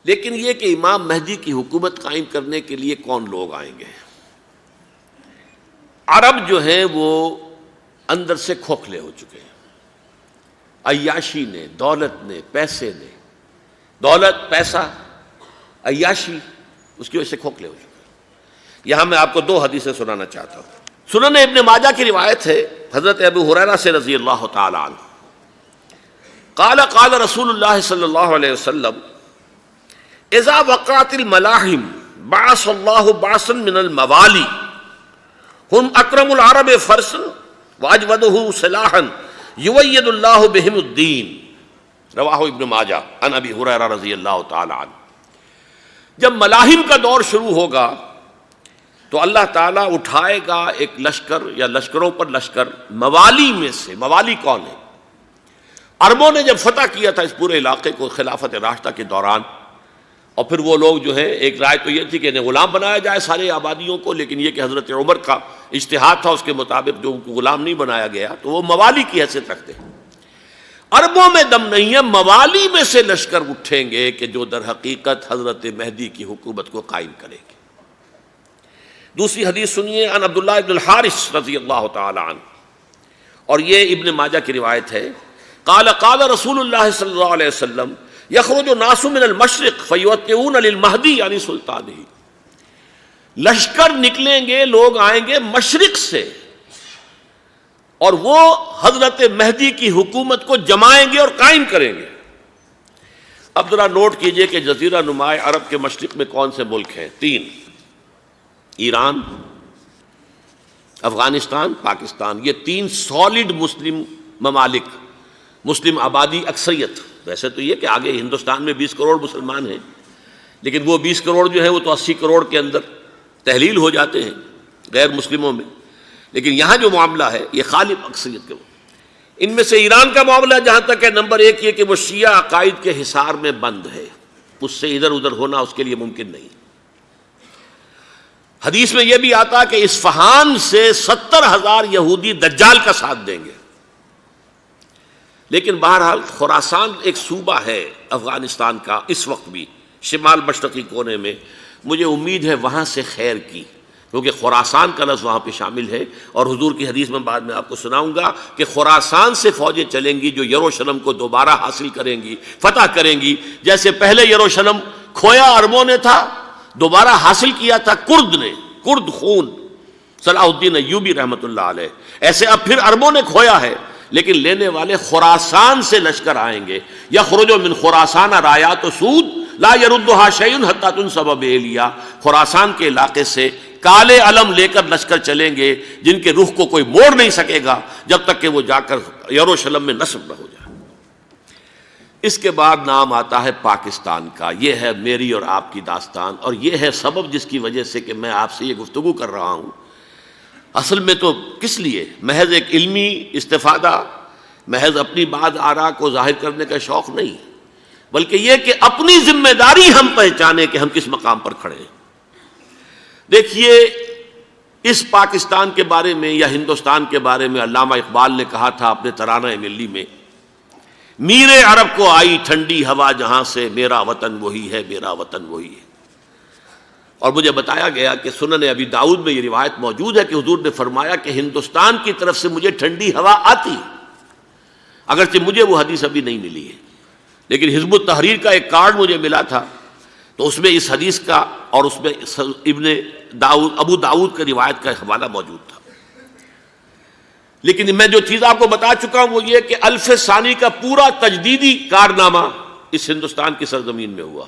لیکن یہ کہ امام مہدی کی حکومت قائم کرنے کے لیے کون لوگ آئیں گے؟ عرب جو ہیں وہ اندر سے کھوکھلے ہو چکے ہیں، عیاشی نے، دولت نے، پیسے نے، دولت، پیسہ، عیاشی، اس کی وجہ سے کھوکھلے ہو چکے ہیں۔ یہاں میں آپ کو دو حدیثیں سنانا چاہتا ہوں۔ سنن ابن ماجہ کی روایت ہے حضرت ابو ہریرہ سے رضی اللہ تعالی عنہ، قال قال رسول اللہ صلی اللہ علیہ وسلم اذا وقعت الملاحم بعث اللہ بعثا من الموالی ہم اکرم العرب فرسا واجودہ سلاحا یوید اللہ بہم الدین، رواہ ابن ماجہ عن ابی ہریرہ رضی اللہ تعالی عنہ۔ جب ملاحم کا دور شروع ہوگا تو اللہ تعالیٰ اٹھائے گا ایک لشکر یا لشکروں پر لشکر موالی میں سے۔ موالی کون ہے؟ عربوں نے جب فتح کیا تھا اس پورے علاقے کو خلافت راشدہ کے دوران، اور پھر وہ لوگ جو ہے، ایک رائے تو یہ تھی کہ انہیں غلام بنایا جائے سارے آبادیوں کو، لیکن یہ کہ حضرت عمر کا اجتہاد تھا، اس کے مطابق جو ان کو غلام نہیں بنایا گیا تو وہ موالی کی حیثیت رکھتے ہیں۔ عربوں میں دم نہیں ہے، موالی میں سے لشکر اٹھیں گے کہ جو در حقیقت حضرت مہدی کی حکومت کو قائم کریں گے۔ دوسری حدیث سنیے، عن عبداللہ ابن الحارث رضی اللہ تعالی عنہ، اور یہ ابن ماجہ کی روایت ہے، قال قال رسول اللہ صلی اللہ علیہ وسلم یخرج الناس من المشرق فیوطئون للمہدی یعنی سلطانہ، لشکر نکلیں گے، لوگ آئیں گے مشرق سے، اور وہ حضرت مہدی کی حکومت کو جمائیں گے اور قائم کریں گے۔ اب ذرا نوٹ کیجئے کہ جزیرہ نما عرب کے مشرق میں کون سے ملک ہیں؟ تین: ایران، افغانستان، پاکستان۔ یہ تین سالڈ مسلم ممالک، مسلم آبادی اکثریت۔ ویسے تو یہ کہ آگے ہندوستان میں 20 کروڑ مسلمان ہیں، لیکن وہ 20 کروڑ جو ہے وہ تو 80 کروڑ کے اندر تحلیل ہو جاتے ہیں غیر مسلموں میں، لیکن یہاں جو معاملہ ہے یہ غالب اکثریت کے۔ ان میں سے ایران کا معاملہ جہاں تک ہے، نمبر 1 یہ کہ وہ شیعہ عقائد کے حصار میں بند ہے، اس سے ادھر ادھر ہونا اس کے لیے ممکن نہیں۔ حدیث میں یہ بھی آتا کہ اصفہان سے 70,000 یہودی دجال کا ساتھ دیں گے۔ لیکن بہرحال خراسان ایک صوبہ ہے افغانستان کا اس وقت بھی، شمال مشرقی کونے میں، مجھے امید ہے وہاں سے خیر کی، کیونکہ خراسان کا لفظ وہاں پہ شامل ہے، اور حضور کی حدیث میں بعد میں آپ کو سناؤں گا کہ خراسان سے فوجیں چلیں گی جو یروشلم کو دوبارہ حاصل کریں گی، فتح کریں گی۔ جیسے پہلے یروشلم کھویا عربوں نے تھا، دوبارہ حاصل کیا تھا کرد نے، کرد خون صلاح الدین ایوبی رحمۃ اللہ علیہ، ایسے اب پھر عربوں نے کھویا ہے، لیکن لینے والے خراسان سے لشکر آئیں گے۔ یخرج من خراسان رایات سود لا یردھا شیء حتی تنصب بإیلیا، خراسان کے علاقے سے کالے علم لے کر لشکر چلیں گے جن کے رخ کو کوئی موڑ نہیں سکے گا جب تک کہ وہ جا کر یروشلم میں نصب نہ ہو جائے۔ اس کے بعد نام آتا ہے پاکستان کا۔ یہ ہے میری اور آپ کی داستان، اور یہ ہے سبب جس کی وجہ سے کہ میں آپ سے یہ گفتگو کر رہا ہوں۔ اصل میں تو کس لیے؟ محض ایک علمی استفادہ، محض اپنی بات آراء کو ظاہر کرنے کا شوق نہیں، بلکہ یہ کہ اپنی ذمہ داری ہم پہچانیں کہ ہم کس مقام پر کھڑے ہیں۔ دیکھیے، اس پاکستان کے بارے میں یا ہندوستان کے بارے میں علامہ اقبال نے کہا تھا اپنے ترانہ ملی میں، میر عرب کو آئی ٹھنڈی ہوا جہاں سے، میرا وطن وہی ہے، میرا وطن وہی ہے۔ اور مجھے بتایا گیا کہ سنن ابی داؤد میں یہ روایت موجود ہے کہ حضور نے فرمایا کہ ہندوستان کی طرف سے مجھے ٹھنڈی ہوا آتی، اگرچہ مجھے وہ حدیث ابھی نہیں ملی ہے، لیکن حزب التحریر کا ایک کارڈ مجھے ملا تھا، تو اس میں اس حدیث کا اور اس میں ابو داؤد کا روایت کا حوالہ موجود تھا۔ لیکن میں جو چیز آپ کو بتا چکا ہوں وہ یہ کہ الف ثانی کا پورا تجدیدی کارنامہ اس ہندوستان کی سرزمین میں ہوا۔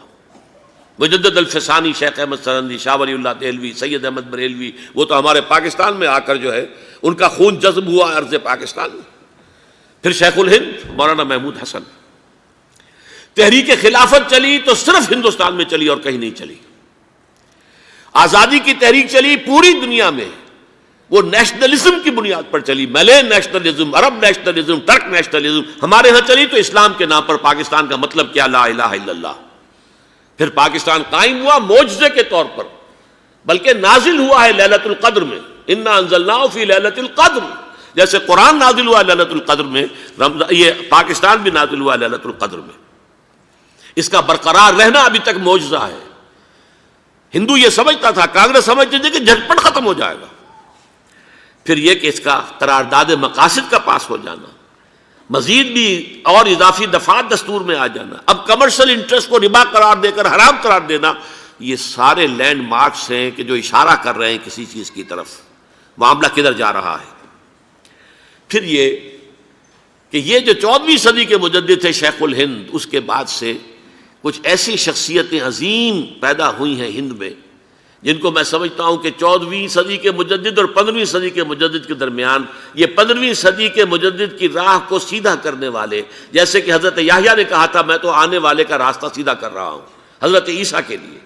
مجدد الف ثانی شیخ احمد سرندی، شاہ ولی اللہ دہلوی، سید احمد بریلوی، وہ تو ہمارے پاکستان میں آ کر جو ہے ان کا خون جذب ہوا ارض پاکستان میں۔ پھر شیخ الہند مولانا محمود حسن۔ تحریک خلافت چلی تو صرف ہندوستان میں چلی اور کہیں نہیں چلی۔ آزادی کی تحریک چلی پوری دنیا میں، وہ نیشنلزم کی بنیاد پر چلی، ملے نیشنلزم، عرب نیشنلزم، ترک نیشنلزم۔ ہمارے ہاں چلی تو اسلام کے نام پر، پاکستان کا مطلب کیا؟ لا الہ الا اللہ۔ پھر پاکستان قائم ہوا معجزے کے طور پر، بلکہ نازل ہوا ہے لیلۃ القدر میں، انا انزلناہ فی لیلۃ القدر، جیسے قرآن نازل ہوا لیلۃ القدر میں، یہ پاکستان بھی نازل ہوا لیلۃ القدر میں۔ اس کا برقرار رہنا ابھی تک معجزہ ہے۔ ہندو یہ سمجھتا تھا، کانگریس سمجھتی تھی کہ جھٹپٹ ختم ہو جائے گا۔ پھر یہ کہ اس کا قرارداد مقاصد کا پاس ہو جانا، مزید بھی اور اضافی دفعات دستور میں آ جانا، اب کمرشل انٹرسٹ کو ربا قرار دے کر حرام قرار دینا، یہ سارے لینڈ مارکس ہیں کہ جو اشارہ کر رہے ہیں کسی چیز کی طرف، معاملہ کدھر جا رہا ہے۔ پھر یہ کہ یہ جو 14ویں صدی کے مجدد تھے شیخ الہند، اس کے بعد سے کچھ ایسی شخصیتیں عظیم پیدا ہوئی ہیں ہند میں، جن کو میں سمجھتا ہوں کہ 14ویں صدی کے مجدد اور 15ویں صدی کے مجدد کے درمیان یہ 15ویں صدی کے مجدد کی راہ کو سیدھا کرنے والے، جیسے کہ حضرت یحییٰ نے کہا تھا میں تو آنے والے کا راستہ سیدھا کر رہا ہوں حضرت عیسیٰ کے لیے،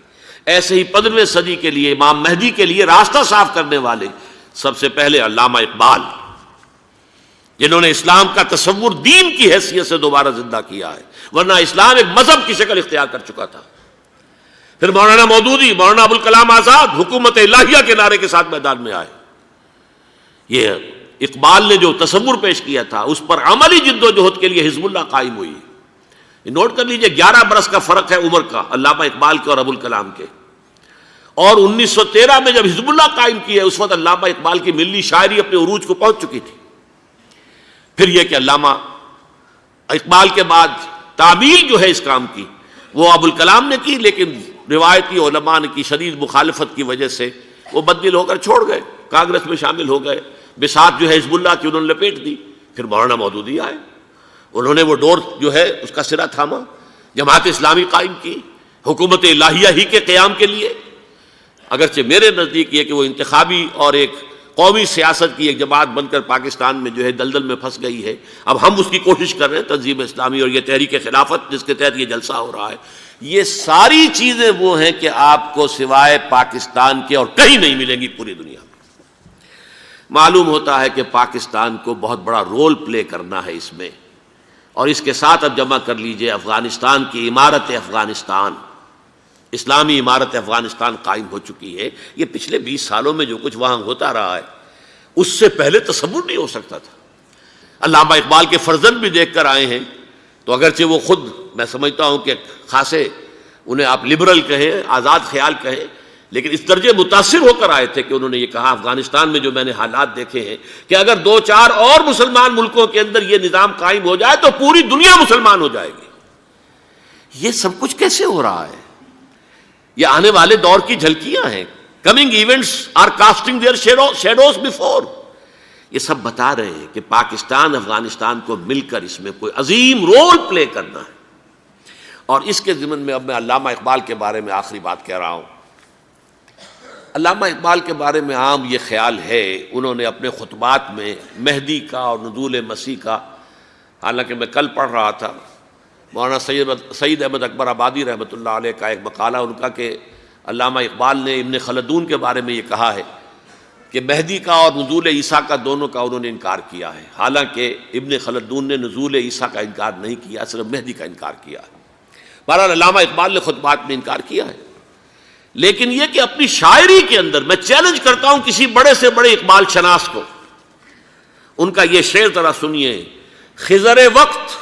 ایسے ہی 15ویں صدی کے لیے امام مہدی کے لیے راستہ صاف کرنے والے سب سے پہلے علامہ اقبال، جنہوں نے اسلام کا تصور دین کی حیثیت سے دوبارہ زندہ کیا ہے، ورنہ اسلام ایک مذہب کی شکل اختیار کر چکا تھا۔ پھر مولانا مودودی، مولانا ابوالکلام آزاد حکومت الہیہ کے نعرے کے ساتھ میدان میں آئے۔ یہ اقبال نے جو تصور پیش کیا تھا اس پر عملی جد و جہد کے لیے حزب اللہ قائم ہوئی۔ نوٹ کر لیجئے 11 برس کا فرق ہے عمر کا علامہ اقبال کے اور ابوالکلام کے، اور 1913 میں جب حزب اللہ قائم کی ہے اس وقت علامہ اقبال کی ملی شاعری اپنے عروج کو پہنچ چکی تھی۔ پھر یہ کہ علامہ اقبال کے بعد تعمیل جو ہے اس کام کی وہ ابوالکلام نے کی، لیکن روایتی علماء کی شدید مخالفت کی وجہ سے وہ بددل ہو کر چھوڑ گئے، کانگریس میں شامل ہو گئے، بساط جو ہے حزب اللہ کی انہوں نے لپیٹ دی۔ پھر مولانا مودودی آئے، انہوں نے وہ ڈور جو ہے اس کا سرا تھاما، جماعت اسلامی قائم کی حکومت الہیہ ہی کے قیام کے لیے۔ اگرچہ میرے نزدیک یہ کہ وہ انتخابی اور ایک قومی سیاست کی ایک جماعت بن کر پاکستان میں جو ہے دلدل میں پھنس گئی ہے، اب ہم اس کی کوشش کر رہے ہیں، تنظیم اسلامی اور یہ تحریک خلافت جس کے تحت یہ جلسہ ہو رہا ہے، یہ ساری چیزیں وہ ہیں کہ آپ کو سوائے پاکستان کے اور کہیں نہیں ملیں گی پوری دنیا میں۔ معلوم ہوتا ہے کہ پاکستان کو بہت بڑا رول پلے کرنا ہے اس میں، اور اس کے ساتھ اب جمع کر لیجئے افغانستان کی عمارت افغانستان، اسلامی عمارت افغانستان قائم ہو چکی ہے۔ یہ پچھلے 20 سالوں میں جو کچھ وہاں ہوتا رہا ہے اس سے پہلے تصور نہیں ہو سکتا تھا۔ علامہ اقبال کے فرزند بھی دیکھ کر آئے ہیں، تو اگرچہ وہ خود میں سمجھتا ہوں کہ خاصے انہیں آپ لبرل کہیں، آزاد خیال کہیں، لیکن اس درجے متاثر ہو کر آئے تھے کہ انہوں نے یہ کہا افغانستان میں جو میں نے حالات دیکھے ہیں کہ اگر 2-4 اور مسلمان ملکوں کے اندر یہ نظام قائم ہو جائے تو پوری دنیا مسلمان ہو جائے گی۔ یہ سب کچھ کیسے ہو رہا ہے؟ یہ آنے والے دور کی جھلکیاں ہیں۔ Coming events are casting their shadows before. یہ سب بتا رہے ہیں کہ پاکستان افغانستان کو مل کر اس میں کوئی عظیم رول پلے کرنا ہے۔ اور اس کے ضمن میں اب میں علامہ اقبال کے بارے میں آخری بات کہہ رہا ہوں۔ علامہ اقبال کے بارے میں عام یہ خیال ہے، انہوں نے اپنے خطبات میں مہدی کا اور نزول مسیح کا، حالانکہ میں کل پڑھ رہا تھا مولانا سید احمد اکبر آبادی رحمۃ اللہ علیہ کا ایک مقالہ ان کا کہ علامہ اقبال نے ابن خلدون کے بارے میں یہ کہا ہے کہ مہدی کا اور نزول عیسیٰ کا دونوں کا انہوں نے انکار کیا ہے، حالانکہ ابن خلدون نے نزول عیسیٰ کا انکار نہیں کیا، صرف مہدی کا انکار کیا ہے۔ بہرحال علامہ اقبال نے خطبات میں انکار کیا ہے، لیکن یہ کہ اپنی شاعری کے اندر میں چیلنج کرتا ہوں کسی بڑے سے بڑے اقبال شناس کو، ان کا یہ شعر ذرا سنیے: خضر وقت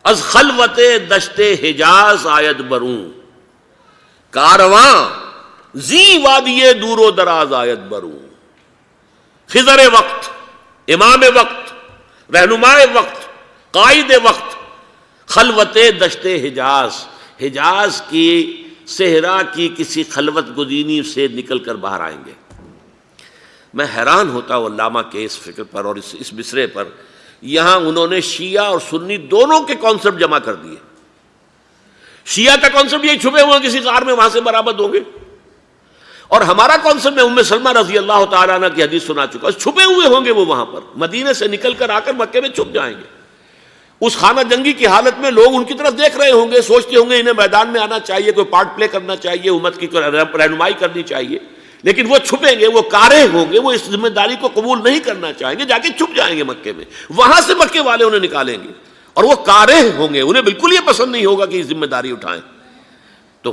از خلوت دشت حجاز آید بروں، کارواں زی وادی دور و دراز آید بروں۔ خضر وقت، امام وقت، رہنمائے وقت، قائد وقت، خلوت دشت حجاز، حجاز کی صحرا کی کسی خلوت گزینی سے نکل کر باہر آئیں گے۔ میں حیران ہوتا ہوں علامہ کے اس فکر پر اور اس مصرے پر۔ یہاں انہوں نے شیعہ اور سنی دونوں کے کانسیپٹ جمع کر دیے۔ شیعہ کا کانسیپٹ یہ چھپے ہوئے کسی غار میں وہاں سے برآمد ہوں گے، اور ہمارا کانسیپٹ میں ام سلمہ رضی اللہ تعالیٰ عنہ کی حدیث سنا چکا، چھپے ہوئے ہوں گے وہ وہاں پر، مدینے سے نکل کر آ کر مکے میں چھپ جائیں گے۔ اس خانہ جنگی کی حالت میں لوگ ان کی طرف دیکھ رہے ہوں گے، سوچتے ہوں گے انہیں میدان میں آنا چاہیے، کوئی پارٹ پلے کرنا چاہیے، امت کی رہنمائی کرنی چاہیے، لیکن وہ چھپیں گے، وہ کارہ ہوں گے، وہ اس ذمہ داری کو قبول نہیں کرنا چاہیں گے، جا کے چھپ جائیں گے مکے میں، وہاں سے مکے والے انہیں نکالیں گے، اور وہ کارہ ہوں گے، انہیں بالکل یہ پسند نہیں ہوگا کہ یہ ذمہ داری اٹھائیں۔ تو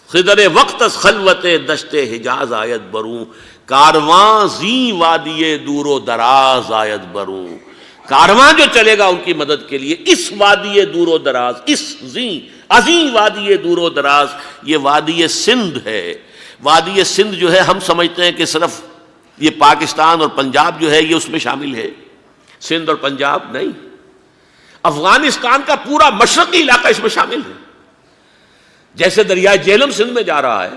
خضر وقت از خلوت دشت حجاز آیت بروں، کارواں زی وادی دور و دراز آیت بروں۔ کارواں جو چلے گا ان کی مدد کے لیے اس وادی دور و دراز، اس زی عظیم وادی دور و دراز، یہ وادی سندھ ہے۔ وادی سندھ جو ہے ہم سمجھتے ہیں کہ صرف یہ پاکستان اور پنجاب جو ہے یہ اس میں شامل ہے، سندھ اور پنجاب نہیں، افغانستان کا پورا مشرقی علاقہ اس میں شامل ہے۔ جیسے دریائے جہلم سندھ میں جا رہا ہے،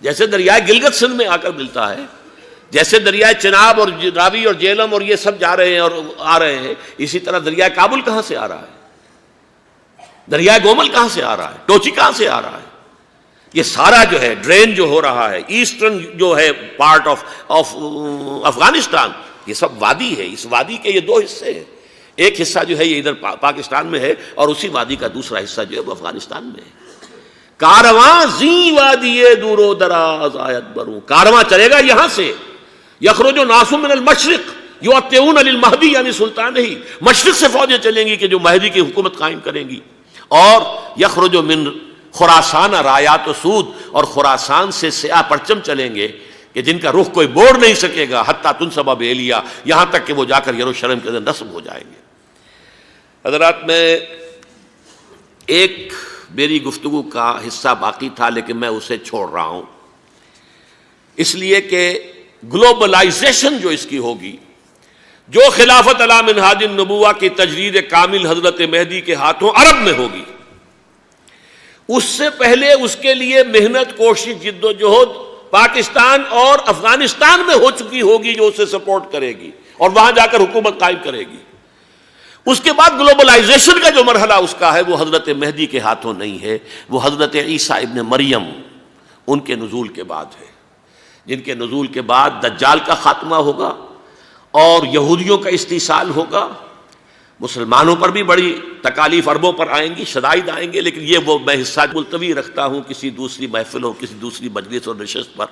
جیسے دریائے گلگت سندھ میں آ کر ملتا ہے، جیسے دریائے چناب اور راوی اور جہلم اور یہ سب جا رہے ہیں اور آ رہے ہیں، اسی طرح دریائے کابل کہاں سے آ رہا ہے، دریائے گومل کہاں سے آ رہا ہے، ٹوچی کہاں سے آ رہا ہے، یہ سارا جو ہے ڈرین جو ہو رہا ہے ایسٹرن جو ہے پارٹ آف افغانستان، یہ سب وادی ہے۔ اس وادی کے یہ دو حصے ہیں، ایک حصہ جو ہے یہ ادھر پاکستان میں ہے اور اسی وادی کا دوسرا حصہ جو ہے وہ افغانستان میں ہے۔ کارواں زی وادی دور و دراز آیت بروں، کارواں چلے گا یہاں سے، یخرج ناس من المشرق یؤتون للمہدی یعنی سلطان ہی، مشرق سے فوجیں چلیں گی کہ جو مہدی کی حکومت قائم کریں گی، اور یخرج من خراسان رایات و سود، اور خراسان سے سیاہ پرچم چلیں گے کہ جن کا رخ کوئی موڑ نہیں سکے گا، حتیٰ تنصب بیلیا، یہاں تک کہ وہ جا کر یروشلم کے اندر نصب ہو جائیں گے۔ حضرات، میں ایک میری گفتگو کا حصہ باقی تھا لیکن میں اسے چھوڑ رہا ہوں، اس لیے کہ گلوبلائزیشن جو اس کی ہوگی، جو خلافت علی منہاج النبوہ کی تجرید کامل حضرت مہدی کے ہاتھوں عرب میں ہوگی، اس سے پہلے اس کے لیے محنت، کوشش، جد و جہد پاکستان اور افغانستان میں ہو چکی ہوگی جو اسے سپورٹ کرے گی اور وہاں جا کر حکومت قائم کرے گی۔ اس کے بعد گلوبلائزیشن کا جو مرحلہ اس کا ہے وہ حضرت مہدی کے ہاتھوں نہیں ہے، وہ حضرت عیسیٰ ابن مریم ان کے نزول کے بعد ہے، جن کے نزول کے بعد دجال کا خاتمہ ہوگا اور یہودیوں کا استحصال ہوگا، مسلمانوں پر بھی بڑی تکالیف عربوں پر آئیں گی، شدائد آئیں گے، لیکن یہ وہ میں حصہ ملتوی رکھتا ہوں کسی دوسری محفل اور کسی دوسری مجلس اور نشست پر۔